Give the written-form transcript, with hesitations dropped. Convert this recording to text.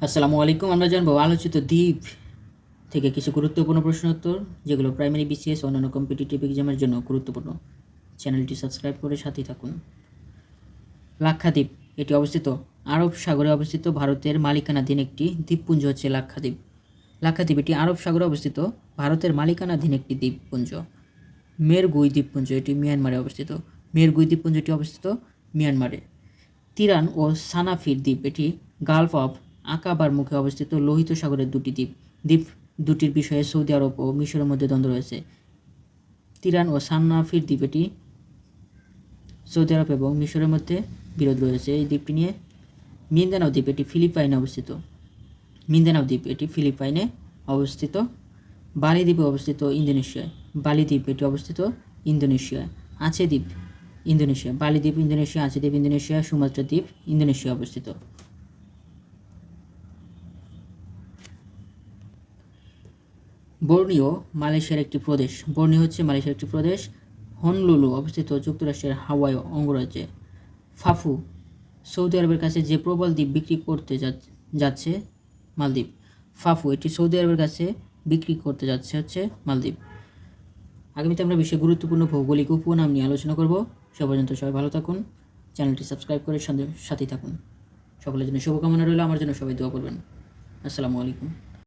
আসসালামু আলাইকুম। আমরা জানবো আলোচিত দ্বীপ থেকে কিছু গুরুত্বপূর্ণ প্রশ্ন উত্তর, যেগুলো প্রাইমারি, বিসিএস ও অন্যান্য কম্পিটিটিভ এক্সামের জন্য গুরুত্বপূর্ণ। চ্যানেলটি সাবস্ক্রাইব করে সাথেই থাকুন। লাক্ষাদ্বীপ এটি অবস্থিত আরব সাগরে অবস্থিত ভারতের মালিকানাধীন একটি দ্বীপপুঞ্জ হচ্ছে লাক্ষাদ্বীপ। লাক্ষাদ্বীপ এটি আরব সাগরে অবস্থিত ভারতের মালিকানাধীন একটি দ্বীপপুঞ্জ। মেরগুই দ্বীপপুঞ্জ এটি মিয়ানমারে অবস্থিত। মেরগুই দ্বীপপুঞ্জটি অবস্থিত মিয়ানমারে। তিরান ও সানাফির দ্বীপ এটি গালফ অফ আকাবার মুখে অবস্থিত লোহিত সাগরের দুটি দ্বীপ। দ্বীপ দুটির বিষয়ে সৌদি আরব ও মিশরের মধ্যে দ্বন্দ্ব রয়েছে। তিরান ও সানাফির দ্বীপ এটি সৌদি আরব এবং মিশরের মধ্যে বিরোধ রয়েছে এই দ্বীপটি নিয়ে। মিন্দানাও দ্বীপ এটি ফিলিপাইনে অবস্থিত। মিন্দানাও দ্বীপ এটি ফিলিপাইনে অবস্থিত। বালি দ্বীপে অবস্থিত ইন্দোনেশিয়ায়। বালি দ্বীপ এটি অবস্থিত ইন্দোনেশিয়ায়। আচে দ্বীপ ইন্দোনেশিয়া। বালি দ্বীপ ইন্দোনেশিয়া, আচে দ্বীপ ইন্দোনেশিয়া, সুমাত্রা দ্বীপ ইন্দোনেশিয়া অবস্থিত। বর্নিও মালয়েশিয়ার একটি প্রদেশ। বর্নিও হচ্ছে মালয়েশিয়ার একটি প্রদেশ। হনলুলু অবস্থিত যুক্তরাষ্ট্রের হাওয়াই অঙ্গরাজ্যে। ফাফু সৌদি আরবের কাছে যে প্রবল দ্বীপ বিক্রি করতে যাচ্ছে মালদ্বীপ। ফাফু এটি সৌদি আরবের কাছে বিক্রি করতে যাচ্ছে হচ্ছে মালদ্বীপ। আগামীতে আমরা বিশ্বের গুরুত্বপূর্ণ ভৌগোলিক উপনাম নিয়ে আলোচনা করব। সে পর্যন্ত সবাই ভালো থাকুন, চ্যানেলটি সাবস্ক্রাইব করে সাথেই থাকুন। সকলের জন্য শুভকামনা রইল, আমার জন্য সবাই দোয়া করবেন। আসসালামু আলাইকুম।